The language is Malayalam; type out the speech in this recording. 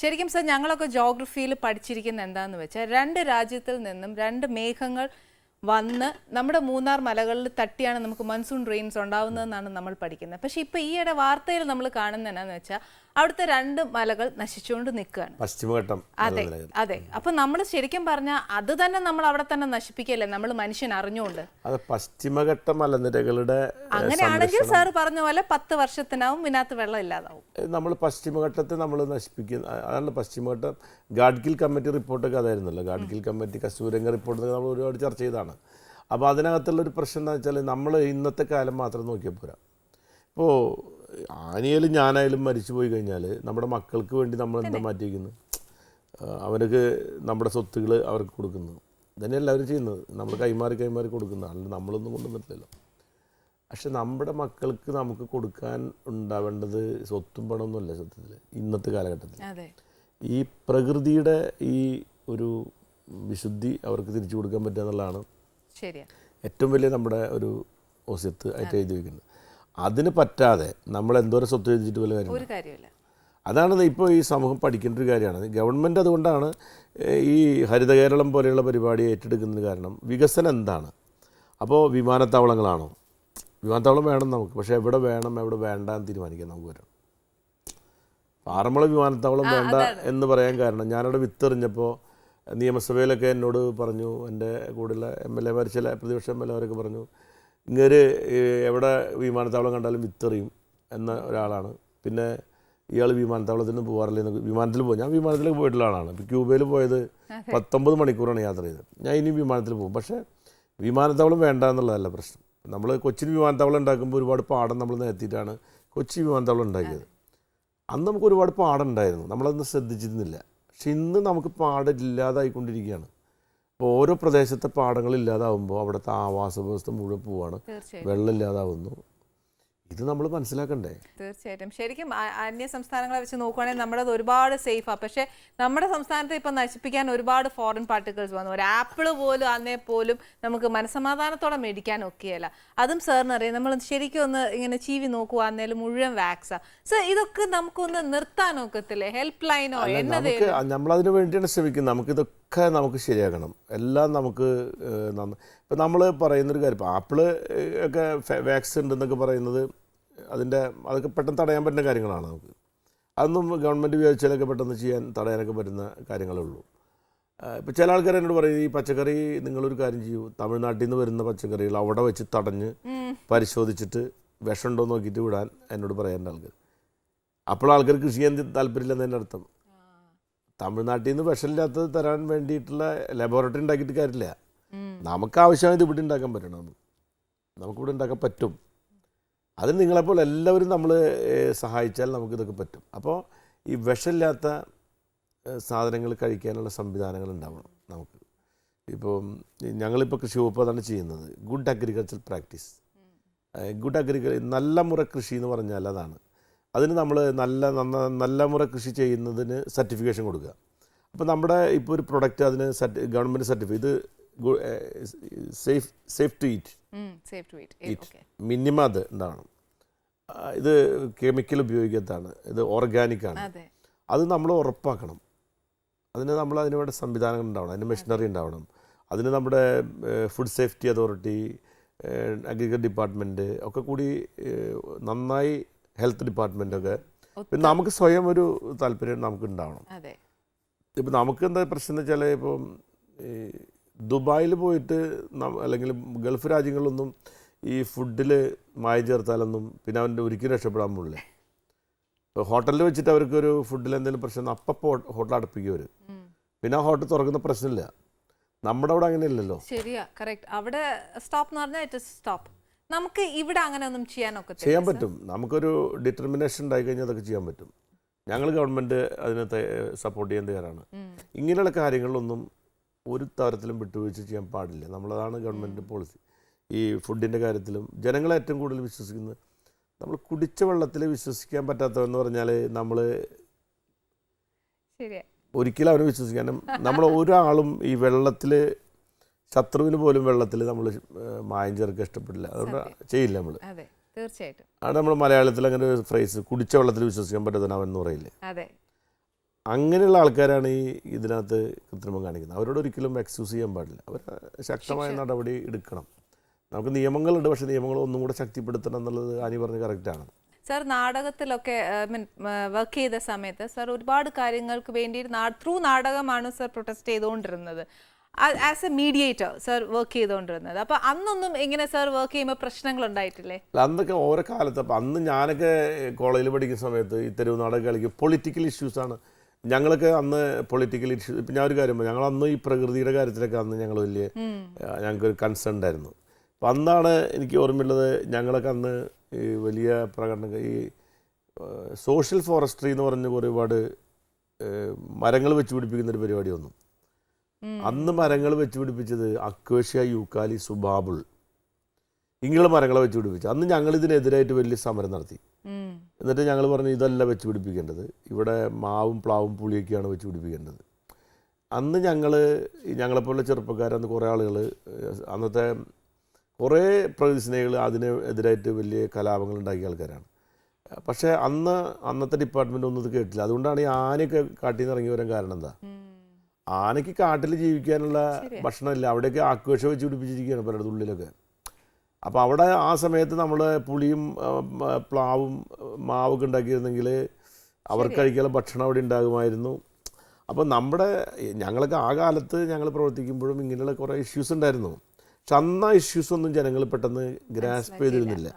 ശരിക്കും സർ ഞങ്ങളൊക്കെ ജോഗ്രഫിയിൽ പഠിച്ചിരിക്കുന്ന എന്താണെന്ന് വെച്ചാൽ രണ്ട് രാജ്യത്തിൽ നിന്നും രണ്ട് മേഘങ്ങൾ വന്ന് നമ്മുടെ മൂന്നാർ മലകളിൽ തട്ടിയാണ് നമുക്ക് മൺസൂൺ റെയിൻസ് ഉണ്ടാവുന്നതെന്നാണ് നമ്മൾ പഠിക്കുന്നത്. പക്ഷേ ഇപ്പോൾ ഈയിടെ വാർത്തയിൽ നമ്മൾ കാണുന്നത് എന്നാന്ന് വെച്ചാൽ അവിടുത്തെ രണ്ട് മലകൾ നശിച്ചുകൊണ്ട് നിൽക്കുകയാണ്. പശ്ചിമഘട്ടം. അതെ അതെ. അപ്പൊ നമ്മൾ ശരിക്കും പറഞ്ഞാൽ അത് തന്നെ നമ്മൾ അവിടെ തന്നെ നശിപ്പിക്കല്ലേ, നമ്മൾ മനുഷ്യൻ അറിഞ്ഞുകൊണ്ട്. അത് പശ്ചിമഘട്ട മലനിരകളുടെ അങ്ങനെയാണെങ്കിൽ സാർ പറഞ്ഞ പോലെ 10 വർഷത്തിനാവും ഇതിനകത്ത് വെള്ളം ഇല്ലാതാവും. നമ്മൾ പശ്ചിമഘട്ടത്തെ നമ്മൾ നശിപ്പിക്കുന്ന അതാണ് പശ്ചിമഘട്ടം. ഗാഡ്ഗിൽ കമ്മിറ്റി റിപ്പോർട്ടൊക്കെ അതായിരുന്നല്ലോ. ഗാഡ്ഗിൽ കമ്മിറ്റി കസ്തൂരംഗ റിപ്പോർട്ടൊക്കെ നമ്മൾ ഒരുപാട് ചർച്ച ചെയ്തതാണ്. അപ്പോൾ അതിനകത്തുള്ളൊരു പ്രശ്നം എന്താ വെച്ചാൽ നമ്മൾ ഇന്നത്തെ കാലം മാത്രം നോക്കിയാൽ പോരാ. ഇപ്പോൾ ആനയാലും ഞാനായാലും മരിച്ചു പോയി കഴിഞ്ഞാൽ നമ്മുടെ മക്കൾക്ക് വേണ്ടി നമ്മൾ എന്താ മാറ്റിയിരിക്കുന്നത്? അവർക്ക് നമ്മുടെ സ്വത്തുകൾ അവർക്ക് കൊടുക്കുന്നു. ഇതന്നെ എല്ലാവരും ചെയ്യുന്നത്. നമ്മൾ കൈമാറി കൊടുക്കുന്ന അല്ല, നമ്മളൊന്നും കൊണ്ടുവന്നിട്ടില്ലല്ലോ. പക്ഷെ നമ്മുടെ മക്കൾക്ക് നമുക്ക് കൊടുക്കാൻ ഉണ്ടാവേണ്ടത് സ്വത്തും പണമൊന്നുമല്ല സത്യത്തിൽ ഇന്നത്തെ കാലഘട്ടത്തിൽ. ഈ പ്രകൃതിയുടെ ഈ ഒരു വിശുദ്ധി അവർക്ക് തിരിച്ചു കൊടുക്കാൻ പറ്റുക എന്നുള്ളതാണ് ഏറ്റവും വലിയ നമ്മുടെ ഒരു ഒസ്യത്ത് ആയിട്ട് എഴുതി വയ്ക്കുന്നത്. അതിന് പറ്റാതെ നമ്മൾ എന്തോരം സ്വത്ത് എഴുതിയിട്ട് വല്ല കാര്യമില്ല. അതാണ് ഇപ്പോൾ ഈ സമൂഹം പഠിക്കേണ്ട ഒരു കാര്യമാണ്. ഗവൺമെൻറ് അതുകൊണ്ടാണ് ഈ ഹരിത കേരളം പോലെയുള്ള പരിപാടി ഏറ്റെടുക്കുന്നതിന് കാരണം വികസനം എന്താണ്. അപ്പോൾ വിമാനത്താവളങ്ങളാണോ? വിമാനത്താവളം വേണം നമുക്ക്, പക്ഷേ എവിടെ വേണം എവിടെ വേണ്ട എന്ന് തീരുമാനിക്കാൻ നമുക്ക് വരും. പാറമള വിമാനത്താവളം വേണ്ട എന്ന് പറയാൻ കാരണം ഞാനവിടെ വിത്തെറിഞ്ഞപ്പോൾ നിയമസഭയിലൊക്കെ എന്നോട് പറഞ്ഞു, എൻ്റെ കൂടെയുള്ള MLA ചില പ്രതിപക്ഷ MLA പറഞ്ഞു, ഇങ്ങനെ എവിടെ വിമാനത്താവളം കണ്ടാലും വിത്തെറിയും എന്ന ഒരാളാണ്. പിന്നെ ഇയാൾ വിമാനത്താവളത്തിൽ നിന്ന് പോകാറില്ല. വിമാനത്തിൽ പോകും. ഞാൻ വിമാനത്തിലേക്ക് പോയിട്ടുള്ള ആളാണ്. ഇപ്പോൾ ക്യൂബയിൽ പോയത് 19 മണിക്കൂറാണ് യാത്ര ചെയ്തത്. ഞാൻ ഇനി വിമാനത്തിൽ പോകും. പക്ഷേ വിമാനത്താവളം വേണ്ട എന്നുള്ളതല്ല പ്രശ്നം. നമ്മൾ കൊച്ചിൻ വിമാനത്താവളം ഉണ്ടാക്കുമ്പോൾ ഒരുപാട് പാടം നമ്മൾ നിരത്തിയിട്ടാണ് കൊച്ചി വിമാനത്താവളം ഉണ്ടാക്കിയത്. അന്ന് നമുക്ക് ഒരുപാട് പാടം ഉണ്ടായിരുന്നു, നമ്മളതൊന്നും ശ്രദ്ധിച്ചിരുന്നില്ല. പക്ഷെ ഇന്ന് നമുക്ക് പാടില്ലാതായിക്കൊണ്ടിരിക്കുകയാണ്. അപ്പോൾ ഓരോ പ്രദേശത്തെ പാടങ്ങൾ ഇല്ലാതാവുമ്പോൾ അവിടുത്തെ ആവാസ വ്യവസ്ഥ മുഴുവൻ പോവാണ്, വെള്ളം ഇല്ലാതാവുന്നു. ഇത് നമ്മൾ മനസ്സിലാക്കണ്ടേ? തീർച്ചയായിട്ടും. ശരിക്കും അന്യ സംസ്ഥാനങ്ങളെ വെച്ച് നോക്കുകയാണെങ്കിൽ നമ്മുടേത് ഒരുപാട് സേഫാണ്. പക്ഷേ നമ്മുടെ സംസ്ഥാനത്ത് ഇപ്പം നശിപ്പിക്കാൻ ഒരുപാട് ഫോറിൻ പാർട്ടിക്കിൾസ് വന്നു. ഒരു ആപ്പിൾ പോലും അന്നേ പോലും നമുക്ക് മനസ്സമാധാനത്തോടെ മേടിക്കാൻ ഒക്കെയല്ല. അതും സാറിന് അറിയാം. നമ്മൾ ശരിക്കും ഒന്ന് ഇങ്ങനെ ചീവി നോക്കുക എന്നേലും മുഴുവൻ വാക്സാ. സർ ഇതൊക്കെ നമുക്കൊന്ന് നിർത്താൻ ഒക്കത്തില്ലേ? ഹെൽപ്പ് ലൈനോ എന്നത് നമ്മളതിന് വേണ്ടിയാണ് ശ്രമിക്കുന്നത്. നമുക്കിതൊക്കെ നമുക്ക് ശരിയാക്കണം. എല്ലാം നമുക്ക് ഇപ്പം നമ്മൾ പറയുന്നൊരു കാര്യം, ഇപ്പോൾ ആപ്പിള് ഒക്കെ വാക്സിൻ ഉണ്ടെന്നൊക്കെ പറയുന്നത് അതൊക്കെ പെട്ടെന്ന് തടയാൻ പറ്റുന്ന കാര്യങ്ങളാണ്. നമുക്ക് അതൊന്നും ഗവൺമെൻറ് വിചാരിച്ചാലൊക്കെ പെട്ടെന്ന് തടയാനൊക്കെ പറ്റുന്ന കാര്യങ്ങളേ ഉള്ളൂ. ഇപ്പോൾ ചില ആൾക്കാർ എന്നോട് പറയും, ഈ പച്ചക്കറി നിങ്ങളൊരു കാര്യം ചെയ്യൂ, തമിഴ്നാട്ടിൽ നിന്ന് വരുന്ന പച്ചക്കറികൾ അവിടെ വെച്ച് തടഞ്ഞ് പരിശോധിച്ചിട്ട് വിഷമുണ്ടോ എന്ന് നോക്കിയിട്ട് വിടാൻ എന്നോട് പറയാറുണ്ട് ആൾക്കാർ. അപ്പോൾ ആൾക്കാർ കൃഷി ചെയ്യാൻ താല്പര്യമില്ലെന്നതിൻ്റെ അർത്ഥം. തമിഴ്നാട്ടിൽ നിന്ന് വിഷമില്ലാത്തത് തരാൻ വേണ്ടിയിട്ടുള്ള ലബോറട്ടറി ഉണ്ടാക്കിയിട്ട് കാര്യമില്ല. നമുക്ക് ആവശ്യമായത് ഇവിടെ ഉണ്ടാക്കാൻ പറ്റണം. നമുക്കിവിടെ ഉണ്ടാക്കാൻ പറ്റും. അതിന് നിങ്ങളെപ്പോലെ എല്ലാവരും നമ്മൾ സഹായിച്ചാൽ നമുക്കിതൊക്കെ പറ്റും. അപ്പോൾ ഈ വിഷമില്ലാത്ത സാധനങ്ങൾ കഴിക്കാനുള്ള സംവിധാനങ്ങൾ ഉണ്ടാവണം നമുക്ക്. ഇപ്പോൾ ഞങ്ങളിപ്പോൾ കൃഷി വകുപ്പ് അതാണ് ചെയ്യുന്നത്. Good agriculture practice. നല്ല മുറ കൃഷി എന്ന് പറഞ്ഞാൽ അതാണ്. അതിന് നമ്മൾ നല്ല മുറ കൃഷി ചെയ്യുന്നതിന് സർട്ടിഫിക്കേഷൻ കൊടുക്കുക. അപ്പോൾ നമ്മുടെ ഇപ്പോൾ ഒരു പ്രൊഡക്റ്റ് അതിന് ഗവൺമെൻറ് സർട്ടിഫൈ, ഇത് സേഫ് ടു ഈറ്റ് മിനിമം അത് ഉണ്ടാവണം. ഇത് കെമിക്കൽ ഉപയോഗിക്കാത്തതാണ്, ഇത് ഓർഗാനിക്കാണ്. അത് നമ്മൾ ഉറപ്പാക്കണം. അതിന് വേണ്ട സംവിധാനങ്ങൾ ഉണ്ടാവണം, അതിന് മെഷീനറി ഉണ്ടാവണം. അതിന് നമ്മുടെ food safety authority, agriculture department ഒക്കെ കൂടി നന്നായി, ഹെൽത്ത് ഡിപ്പാർട്ട്മെൻറ്റൊക്കെ, പിന്നെ നമുക്ക് സ്വയം ഒരു താല്പര്യം നമുക്ക് ഉണ്ടാവണം. ഇപ്പം നമുക്ക് എന്താ പ്രശ്നം എന്ന് വെച്ചാൽ, ഇപ്പം ദുബായിൽ പോയിട്ട് അല്ലെങ്കിൽ ഗൾഫ് രാജ്യങ്ങളിലൊന്നും ഈ ഫുഡിൽ മായം ചേർത്താലൊന്നും പിന്നെ അവൻ്റെ ഒരിക്കലും രക്ഷപ്പെടാൻ പോകില്ല. ഇപ്പോൾ ഹോട്ടലിൽ വെച്ചിട്ട് അവർക്കൊരു ഫുഡിൽ എന്തെങ്കിലും പ്രശ്നം അപ്പോൾ ഹോട്ടൽ അടപ്പിക്കും അവർ. പിന്നെ ആ ഹോട്ടൽ തുറക്കുന്ന പ്രശ്നമില്ല. നമ്മുടെ അവിടെ അങ്ങനെയല്ലല്ലോ. ശരിയാ, കറക്റ്റ്. അവിടെ സ്റ്റോപ്പ് എന്ന് പറഞ്ഞാൽ ഇറ്റ് സ്റ്റോപ്പ്. നമുക്ക് ഇവിടെ അങ്ങനെ ഒന്നും ചെയ്യാൻ പറ്റും. നമുക്കൊരു ഡിറ്റർമിനേഷൻ ഉണ്ടായി കഴിഞ്ഞാൽ അതൊക്കെ ചെയ്യാൻ പറ്റും. ഞങ്ങൾ ഗവൺമെൻറ് അതിനെ സപ്പോർട്ട് ചെയ്യാൻ തയ്യാറാണ്. ഇങ്ങനെയുള്ള കാര്യങ്ങളിലൊന്നും ഒരു തരത്തിലും വിട്ടുവീഴ്ച ചെയ്യാൻ പാടില്ല. നമ്മളതാണ് ഗവൺമെൻറ് പോളിസി. ഈ ഫുഡിൻ്റെ കാര്യത്തിലും ജനങ്ങളെ ഏറ്റവും കൂടുതൽ വിശ്വസിക്കുന്നത്, നമ്മൾ കുടിച്ച വെള്ളത്തിൽ വിശ്വസിക്കാൻ പറ്റാത്തതെന്ന് പറഞ്ഞാൽ നമ്മൾ ഒരിക്കലും അവനെ വിശ്വസിക്കാനും, നമ്മൾ ഒരാളും ഈ വെള്ളത്തിൽ ശത്രുവിന് പോലും വെള്ളത്തിൽ നമ്മൾ മായം ചേർക്കാൻ ഇഷ്ടപ്പെടില്ല. അതുകൊണ്ട് ചെയ്യില്ല നമ്മൾ. തീർച്ചയായിട്ടും. ആണ് നമ്മൾ മലയാളത്തിൽ അങ്ങനെ ഒരു ഫ്രേസ്, കുടിച്ച വെള്ളത്തിൽ വിശ്വസിക്കാൻ പറ്റുന്ന അവൻ എന്ന് പറയില്ലേ. അങ്ങനെയുള്ള ആൾക്കാരാണ് ഇതിനകത്ത് കൃത്രിമം കാണിക്കുന്നത്. അവരോട് ഒരിക്കലും എക്സ്ക്യൂസ് ചെയ്യാൻ പാടില്ല. അവർ ശക്തമായ നടപടി എടുക്കണം. നമുക്ക് നിയമങ്ങളുണ്ട്, പക്ഷേ നിയമങ്ങൾ ഒന്നും കൂടെ ശക്തിപ്പെടുത്തണം എന്നുള്ളത് ആനി പറഞ്ഞ് കറക്റ്റാണ്. സർ, നാടകത്തിലൊക്കെ വർക്ക് ചെയ്ത സമയത്ത് സർ ഒരുപാട് കാര്യങ്ങൾക്ക് വേണ്ടി ത്രൂ നാടകമാണ് സർ പ്രൊട്ടസ്റ്റ് ചെയ്തുകൊണ്ടിരുന്നത്. As A mediator sir work ചെയ്തുകൊണ്ടിരുന്നത്. അപ്പോൾ അന്നൊന്നും എങ്ങനെ സർ വർക്ക് ചെയ്യുമ്പോൾ പ്രശ്നങ്ങൾ ഉണ്ടായിട്ടില്ലേ? അന്നൊക്കെ ഓരോ കാലത്ത്, അപ്പം അന്ന് ഞാനൊക്കെ കോളേജിൽ പഠിക്കുന്ന സമയത്ത് ഈ തെരുവ് നാടകം കളിക്കും പൊളിറ്റിക്കൽ ഇഷ്യൂസാണ്. ഞങ്ങളൊക്കെ അന്ന് പൊളിറ്റിക്കൽ ഇഷ്യൂസ്, ഇപ്പം ഞാൻ ഒരു കാര്യം ഞങ്ങൾ അന്ന് ഈ പ്രകൃതിയുടെ കാര്യത്തിലൊക്കെ അന്ന് ഞങ്ങൾ ഞങ്ങൾക്കൊരു കൺസേൺ ഉണ്ടായിരുന്നു. അപ്പം അന്നാണ് എനിക്ക് ഓർമ്മയുള്ളത്, ഞങ്ങളൊക്കെ അന്ന് ഈ വലിയ പ്രകടനം ഈ സോഷ്യൽ ഫോറസ്ട്രി എന്ന് പറഞ്ഞ ഒരുപാട് മരങ്ങൾ വെച്ച് പിടിപ്പിക്കുന്നൊരു പരിപാടി വന്നു. അന്ന് മരങ്ങൾ വെച്ച് പിടിപ്പിച്ചത് അക്വേഷ്യ, യൂക്കാലി, സുബാബിൾ ഇങ്ങനെയുള്ള മരങ്ങളെ വെച്ച് പിടിപ്പിച്ചു. അന്ന് ഞങ്ങൾ ഇതിനെതിരായിട്ട് വലിയ സമരം നടത്തി. എന്നിട്ട് ഞങ്ങൾ പറഞ്ഞു ഇതല്ല വെച്ച് പിടിപ്പിക്കേണ്ടത്, ഇവിടെ മാവും പ്ലാവും പുളിയൊക്കെയാണ് വെച്ച് പിടിപ്പിക്കേണ്ടത്. അന്ന് ഞങ്ങളെപ്പോലുള്ള ചെറുപ്പക്കാരന്ന് കുറേ ആളുകൾ, അന്നത്തെ കുറേ പ്രകൃതി സ്നേഹികൾ അതിനെതിരായിട്ട് വലിയ കലാപങ്ങൾ ഉണ്ടാക്കിയ ആൾക്കാരാണ്. പക്ഷേ അന്നത്തെ ഡിപ്പാർട്ട്മെൻറ്റ് ഒന്നും ഇത് കേട്ടില്ല. അതുകൊണ്ടാണ് ഈ ആനയൊക്കെ കാട്ടിൽ നിന്ന് ഇറങ്ങി വരാൻ കാരണം എന്താ? ആനയ്ക്ക് കാട്ടിൽ ജീവിക്കാനുള്ള ഭക്ഷണമില്ല. അവിടെയൊക്കെ അക്വേഷ്യ വെച്ച് പിടിപ്പിച്ചിരിക്കുകയാണ് പലരുടെ ഉള്ളിലൊക്കെ. അപ്പോൾ അവിടെ ആ സമയത്ത് നമ്മൾ പുളിയും പ്ലാവും മാവൊക്കെ ഉണ്ടാക്കിയിരുന്നെങ്കിൽ അവർക്ക് കഴിക്കാനുള്ള ഭക്ഷണം അവിടെ ഉണ്ടാകുമായിരുന്നു. അപ്പോൾ ഞങ്ങളൊക്കെ ആ കാലത്ത് ഞങ്ങൾ പ്രവർത്തിക്കുമ്പോഴും ഇങ്ങനെയുള്ള കുറേ ഇഷ്യൂസ് ഉണ്ടായിരുന്നു. പക്ഷെ അന്ന് ആ ഇഷ്യൂസ് ഒന്നും ജനങ്ങൾ പെട്ടെന്ന് ഗ്രാസ്പ് ചെയ്തിരുന്നില്ല.